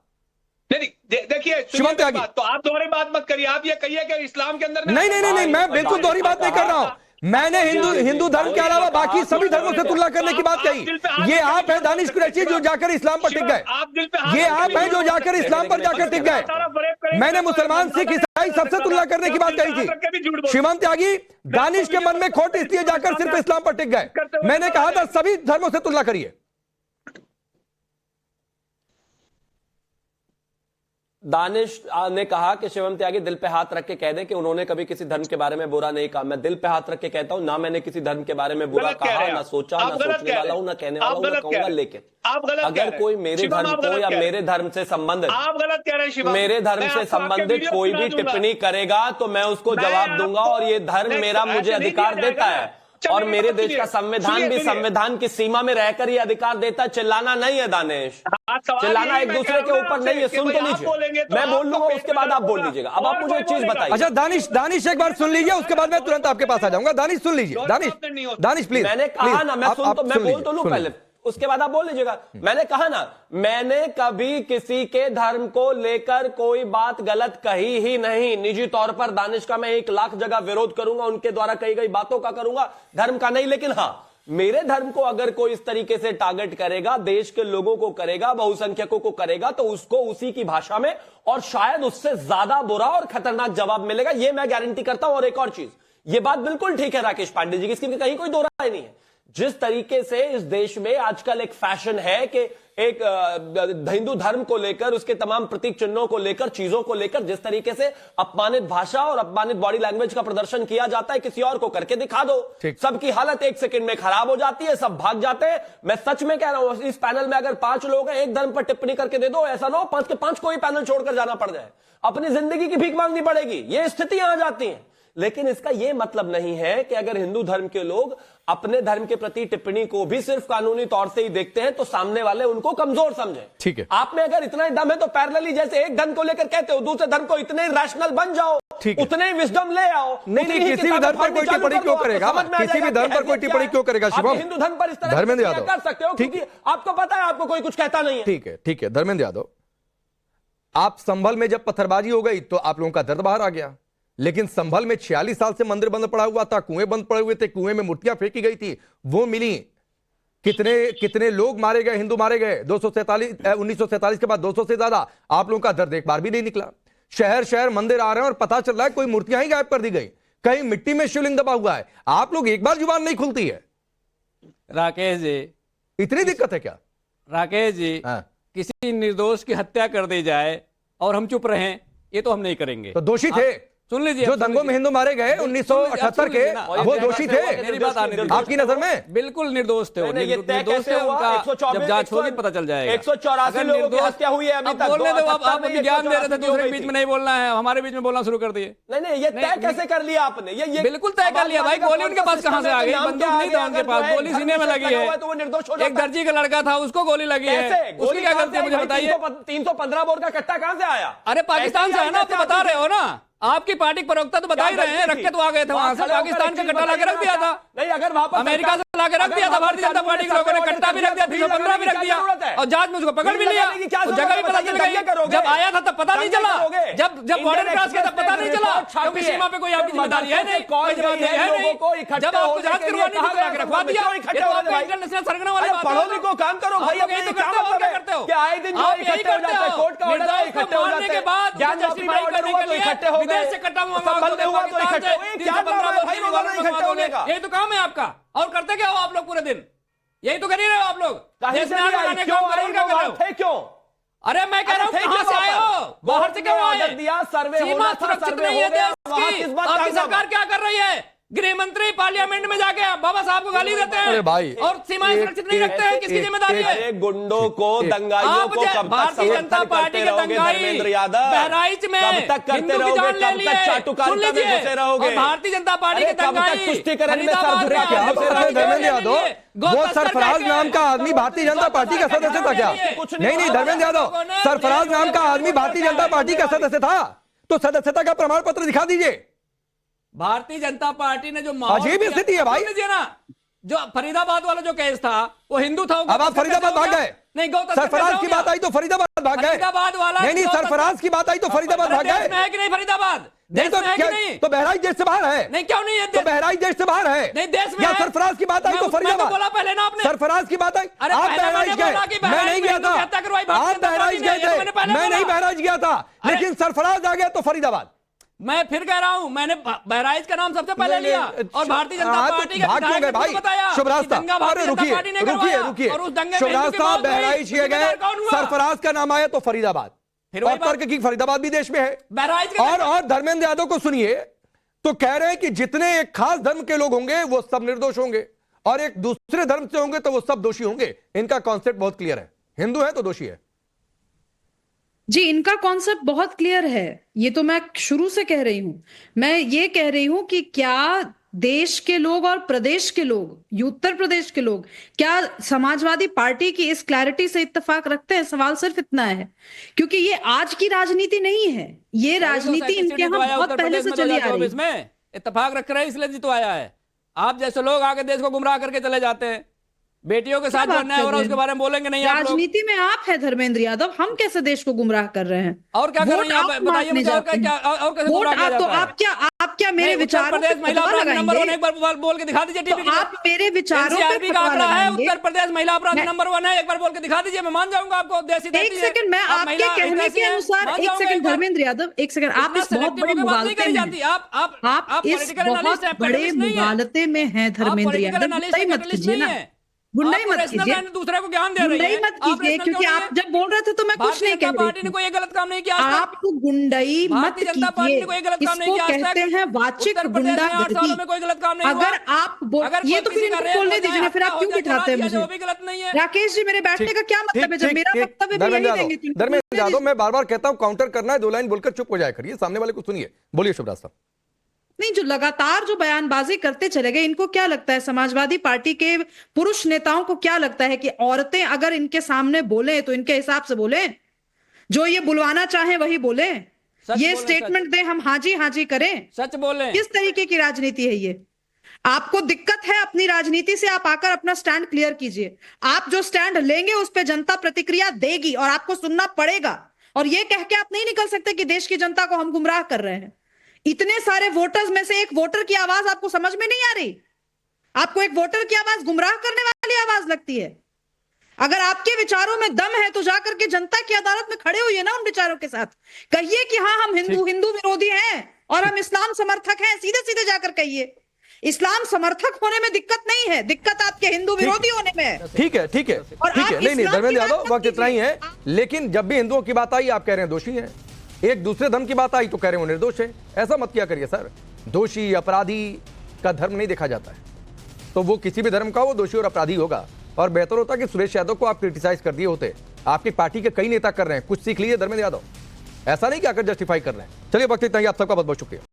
S13: देखिए शिवम त्यागी, तो आप दोहरी बात मत करिए। आप ये कहिए कि इस्लाम के अंदर
S1: नहीं, मैं बिल्कुल दोहरी बात नहीं कर रहा हूं। मैंने हिंदू धर्म के अलावा बाकी सभी धर्मों से तुलना करने की बात कही। ये आप है दानिश कुरैशी जो जाकर इस्लाम पर टिक गए। ये आप है जो जाकर इस्लाम पर जाकर टिक गए। मैंने मुसलमान, सिख, ईसाई सबसे तुलना करने की बात कही थी। शिवम त्यागी, दानिश के मन में खोट इसलिए जाकर सिर्फ इस्लाम पर टिक गए। मैंने कहा था सभी धर्मों से तुलना करिए।
S10: दानिश ने कहा कि शिवम त्यागी दिल पे हाथ रख के कह दे कि उन्होंने कभी किसी धर्म के बारे में बुरा नहीं कहा। मैं दिल पे हाथ रख के कहता हूं, ना मैंने किसी धर्म के बारे में बुरा कहा, ना सोचा, ना सोचने वाला हूं, ना कहने वाला हूं, ना कहूंगा। लेकिन अगर कोई मेरे धर्म को या मेरे धर्म से संबंधित,
S13: आप गलत कह रहे हैं शिवम,
S10: मेरे धर्म से संबंधित कोई भी टिप्पणी करेगा तो मैं उसको जवाब दूंगा। और ये धर्म मेरा मुझे अधिकार देता है, और मेरे देश का संविधान भी संविधान की सीमा में रहकर ये अधिकार देता है। चिल्लाना नहीं है दानिश, चिल्लाना एक दूसरे के ऊपर नहीं है। सुन तो लीजिए, मैं बोल लूंगा, उसके बाद आप बोल लीजिएगा। अब आप मुझे एक चीज बताइए।
S1: अच्छा दानिश एक बार सुन लीजिए, उसके बाद मैं तुरंत आपके पास आ जाऊंगा। दानिश सुन लीजिए, दानिश प्लीज।
S10: मैंने कहा ना, मैं बोल तो लूं पहले, उसके बाद आप बोल लीजिएगा। मैंने कहा ना, मैंने कभी किसी के धर्म को लेकर कोई बात गलत कही ही नहीं। निजी तौर पर दानिश का मैं 1 लाख जगह विरोध करूंगा, उनके द्वारा कही गई बातों का करूंगा, धर्म का नहीं। लेकिन हाँ, मेरे धर्म को अगर कोई इस तरीके से टारगेट करेगा, देश के लोगों को करेगा, बहुसंख्यकों को करेगा, तो उसको उसी की भाषा में और शायद उससे ज्यादा बुरा और खतरनाक जवाब मिलेगा, ये मैं गारंटी करता हूं। और एक और चीज, ये बात बिल्कुल ठीक है राकेश पांडे जी की, इसकी कहीं कोई दो राय नहीं है। जिस तरीके से इस देश में आजकल एक फैशन है कि एक हिंदू धर्म को लेकर, उसके तमाम प्रतीक चिन्हों को लेकर, चीजों को लेकर जिस तरीके से अपमानित भाषा और अपमानित बॉडी लैंग्वेज का प्रदर्शन किया जाता है, किसी और को करके दिखा दो, सबकी हालत 1 सेकंड में खराब हो जाती है, सब भाग जाते हैं। मैं सच में कह रहा हूं, इस पैनल में अगर 5 लोग हैं, एक धर्म पर टिप्पणी करके दे दो, ऐसा ना हो 5 के 5 को ही पैनल छोड़कर जाना पड़ जाए, अपनी जिंदगी की भीख मांगनी पड़ेगी। ये स्थितियां आ जाती हैं। लेकिन इसका यह मतलब नहीं है कि अगर हिंदू धर्म के लोग अपने धर्म के प्रति टिप्पणी को भी सिर्फ कानूनी तौर से ही देखते हैं तो सामने वाले उनको कमजोर समझे।
S1: ठीक है,
S10: आप में अगर इतना ही दम है तो पैरेलली जैसे एक धर्म को लेकर कहते हो, दूसरे धर्म को इतने ही रैशनल बन जाओ, उतने ही विजडम ले आओ।
S1: नहीं, किसी भी धर्म पर कोई टिप्पणी क्यों करेगा? किसी भी धर्म पर कोई टिप्पणी क्यों करेगा शिवम?
S10: हिंदू धर्म पर इस तरह कर सकते हो क्योंकि आपको पता है आपको कोई कुछ कहता नहीं है।
S1: ठीक है धर्मेंद्र यादव, आप संभल में जब पत्थरबाजी हो गई तो आप लोगों का दर्द बाहर आ गया, लेकिन संभल में 46 साल से मंदिर बंद पड़ा हुआ था, कुएं बंद पड़े हुए थे, कुएं में मूर्तियां फेंकी गई थी, वो मिली। कितने लोग मारे गए, हिंदू मारे गए 1947 के बाद 200 से ज्यादा। आप लोगों का दर्द एक बार भी नहीं निकला। शहर मंदिर आ रहे हैं और पता चल रहा है कोई मूर्तियां ही गायब कर दी गई, कहीं मिट्टी में शिवलिंग दबा हुआ है। आप लोग एक बार जुबान नहीं खुलती है।
S9: राकेश जी,
S1: इतनी दिक्कत है क्या?
S9: राकेश जी, किसी निर्दोष की हत्या कर दी जाए और हम चुप रहें, ये तो हम नहीं करेंगे।
S1: तो दोषी थे,
S9: सुन लीजिए,
S1: जो दंगों में हिंदू मारे गए 1978 के, वो दोषी थे
S9: मेरी बात आने दीजिए।
S1: आपकी नजर में?
S9: बिल्कुल निर्दोष थे, निर्दोष थे, उनका जब जांच होगी पता चल जाएगा।
S10: 184 लोगों की हत्या हुई है अभी तक।
S9: बोलने दो, आप अभी ज्ञान दे रहे थे, दूसरे के बीच में नहीं बोलना है, हमारे बीच में बोलना शुरू कर दिए।
S10: नहीं, ये तय कैसे कर लिया आपने? ये
S9: बिल्कुल तय कर लिया भाई। गोली उनके पास कहां से आ गई? बंदूक नहीं था उनके पास, गोली सीने में लगी है। एक दर्जी का लड़का था, उसको गोली लगी है, उसकी क्या गलती है मुझे बताइए?
S10: 315 बोर का कट्टा कहां से आया?
S9: अरे पाकिस्तान से है ना, आप तो बता रहे हो ना, आपकी पार्टी प्रवक्ता तो बता ही रहे हैं, रख के तो आ गए थे वहां से, पाकिस्तान का कट्टा लाके रख दिया था।
S10: नहीं, अगर वहां पर
S9: अमेरिका से लाके रख दिया था, भारतीय जनता पार्टी के लोगों ने कट्टा भी रख दिया, 315 भी रख दिया, और जांच में उसको पकड़ भी लिया, जगह भी पता चल गई। जब आया था तब पता नहीं चला, जब बॉर्डर क्रॉस किया तब पता नहीं चला, क्योंकि सीमा पे कोई आपकी जिम्मेदारी है नहीं, कोई जवाबदेही है नहीं। जब आपको जांच करवानी थी तो लाके रखवा दिया। ये तो आपका इंटरनेशनल सरगना वाली बात है।
S10: पढ़ो लिखो, काम करो भाई,
S9: आप यही तो करते हो, क्या करते हो?
S10: आए दिन जो इकट्ठे हो जाते हैं, कोर्ट का ऑर्डर है, इकट्ठे हो जाते
S9: के
S10: हैं,
S9: बाद जस्टिफाई करने के लिए विदेश से कट्टा
S10: संभल में हुआ तो इकट्ठे हुए। क्या काम है भाई रोजाना इकट्ठे होने का?
S9: यही तो काम है आपका। और करते क्या हो आप लोग पूरे दिन? यही तो कर ही रहे हो आप लोग।
S10: क्यों?
S9: अरे मैं कह रहा हूँ कहां से आए हो? बाहर से क्यों आए?
S10: दिया सर्वे
S9: सीमा सुरक्षित नहीं है देश की, आपकी सरकार क्या कर रही है? गृह मंत्री पार्लियामेंट में जाके बाबा साहब को गाली देते हैं।
S1: अरे भाई,
S9: और सीमाएं सुरक्षित नहीं रखते हैं, किसकी जिम्मेदारी है?
S10: गुंडों को, दंगाइयों को कब तक
S9: भारतीय जनता पार्टी के दंगाई बहराइच में हिंदू की जान ले लिए, सुन लीजिए, और भारतीय जनता पार्टी के दंगाई
S1: धर्मेंद्र यादव, वो सरफराज नाम का आदमी भारतीय जनता पार्टी का सदस्य था क्या? नहीं धर्मेंद्र यादव, सरफराज नाम का आदमी भारतीय जनता पार्टी का सदस्य था, तो सदस्यता का प्रमाण पत्र दिखा दीजिए।
S9: भारतीय जनता पार्टी ने जो
S1: अजीब स्थिति है भाई।
S9: ना, जो फरीदाबाद वाला जो केस था वो हिंदू था।
S1: अब आप फरीदाबाद भाग गए।
S9: नहीं,
S1: सरफराज की बात आई तो फरीदाबाद भाग गए।
S9: फरीदाबाद वाला
S1: नहीं, सरफराज की बात आई तो फरीदाबाद भाग गए।
S9: है कि नहीं फरीदाबाद?
S1: नहीं तो बहराइच देश से बाहर है।
S9: नहीं, क्यों नहीं है?
S1: तो बहराइच देश से बाहर है।
S9: नहीं, देश में
S1: या सरफराज की बात आई तो फरीदाबाद।
S9: बोला पहले ना आपने,
S1: सरफराज की बात आई। आप बहराइच गए, मैं नहीं गया था। आप बहराइच गए थे, मैं नहीं बहराइच गया था, लेकिन सरफराज आ गया तो फरीदाबाद।
S9: मैं फिर कह रहा हूं, मैंने बहराइच का नाम सबसे पहले लिया और भारतीय जनता पार्टी के विधायक को बताया।
S1: शुभराज साहब, अरे रुकिए,
S9: और उस दंगे में
S1: शुभराज साहब बहराइच किए गए, सरफराज का नाम आया तो फरीदाबाद।
S9: फिर वही
S1: और तर्क की फरीदाबाद भी देश में है।
S9: बहराइच का
S1: और धर्मेंद्र यादव को सुनिए, तो कह रहे हैं कि जितने एक खास धर्म के लोग होंगे वो सब निर्दोष होंगे और एक दूसरे धर्म से होंगे तो वो सब दोषी होंगे। इनका कॉन्सेप्ट बहुत क्लियर है, हिंदू है तो दोषी है।
S12: जी, इनका कॉन्सेप्ट बहुत क्लियर है, ये तो मैं शुरू से कह रही हूं। मैं ये कह रही हूं कि क्या देश के लोग और प्रदेश के लोग, उत्तर प्रदेश के लोग, क्या समाजवादी पार्टी की इस क्लैरिटी से इत्तेफाक रखते हैं? सवाल सिर्फ इतना है, क्योंकि ये आज की राजनीति नहीं है, ये राजनीति इनके यहाँ बहुत पहले से चली आ रही है।
S9: इसमें इत्तेफाक रख रहे हैं इसलिए जीत आया है। आप जैसे लोग आके देश को गुमराह करके चले जाते हैं। बेटियों के साथ जो अन्याय हो रहा है उसके बारे में बोलेंगे नहीं आप लोग।
S12: राजनीति में आप है धर्मेंद्र यादव, हम कैसे देश को गुमराह कर रहे हैं?
S9: और क्या कर रहे हैं आप बताइए मुझे, और क्या और कैसे गुमराह किया जाता है?
S12: आप क्या मेरे विचारों पे
S9: महिला अपराध नंबर 1 एक बार बोल के दिखा दीजिए टीवी पे।
S12: आप मेरे विचारों पे
S9: एनसीआरबी का आंकड़ा है, उत्तर प्रदेश महिला अपराध नंबर 1 है, एक बार बोल के दिखा दीजिए, मैं मान जाऊंगा आपको।
S12: एक सेकंड, मैं आपके कहने के अनुसार, एक सेकंड धर्मेंद्र यादव, एक सेकंड, आप इस बहुत बड़े मुगालते में हैं, आप इस बहुत बड़े मुगालते में हैं धर्मेंद्र यादव, गुंडाई मत कीजिए ना, गुंडाई मत कीजिए,
S9: दूसरे को ज्ञान दे रही है,
S12: गुंडाई मत कीजिए, क्योंकि आप जब बोल रहे थे तो मैं कुछ नहीं कह रही
S9: पार्टी ने कोई गलत काम नहीं किया।
S12: आप गुंडाई मत कीजिए, इसको कहते हैं वाचिक गुंडागर्दी।
S9: कोई गलत काम नहीं।
S12: अगर आप ये तो फिर इनको बोलने दीजिए, फिर आप क्यों बिठाते हैं मुझे?
S9: वो भी गलत नहीं है।
S12: राकेश जी, मेरे बैठने का क्या मतलब है? जब मेरा वक्तव्य भी यही देंगे।
S1: धर्मेंद्र यादव, मैं बार बार कहता हूं काउंटर करना है, 2 लाइन बोलकर चुप हो जाया करिए, सामने वाले को सुनिए। बोलिए शिवराज साहब।
S12: नहीं, जो लगातार जो बयानबाजी करते चले गए, इनको क्या लगता है, समाजवादी पार्टी के पुरुष नेताओं को क्या लगता है कि औरतें अगर इनके सामने बोले तो इनके हिसाब से बोले, जो ये बुलवाना चाहे वही बोले, ये स्टेटमेंट दे, हम हाजी हाजी करें,
S9: सच बोले?
S12: किस तरीके की राजनीति है ये? आपको दिक्कत है अपनी राजनीति से, आप आकर अपना स्टैंड क्लियर कीजिए। आप जो स्टैंड लेंगे उस पर जनता प्रतिक्रिया देगी और आपको सुनना पड़ेगा। और ये कह के आप नहीं निकल सकते कि देश की जनता को हम गुमराह कर रहे हैं। इतने सारे वोटर्स में से एक वोटर की आवाज आपको समझ में नहीं आ रही? आपको एक वोटर की आवाज गुमराह करने वाली आवाज लगती है? अगर आपके विचारों में दम है तो जाकर के जनता की अदालत में खड़े होइए ना उन विचारों के साथ, कहिए कि हाँ हम हिंदू विरोधी हैं और हम इस्लाम समर्थक हैं, सीधे सीधे जाकर कहिए। इस्लाम समर्थक होने में दिक्कत नहीं है, दिक्कत आपके हिंदू विरोधी होने में है।
S1: ठीक है, ठीक है, ठीक है। नहीं धर्मेंद्र यादव, वक्त इतना ही है, लेकिन जब भी हिंदुओं की बात आई आप कह रहे हैं दोषी हैं, एक दूसरे धर्म की बात आई तो कह रहे हैं वो निर्दोष है। ऐसा मत किया करिए सर, दोषी अपराधी का धर्म नहीं देखा जाता है, तो वो किसी भी धर्म का वो दोषी और अपराधी होगा। और बेहतर होता कि सुरेश यादव को आप क्रिटिसाइज कर दिए होते, आपकी पार्टी के कई नेता कर रहे हैं, कुछ सीख लीजिए धर्मेंद्र यादव, ऐसा नहीं कि आकर जस्टिफाई कर रहे हैं। चलिए वक्त इतना ही, आप सबका बहुत बहुत शुक्रिया।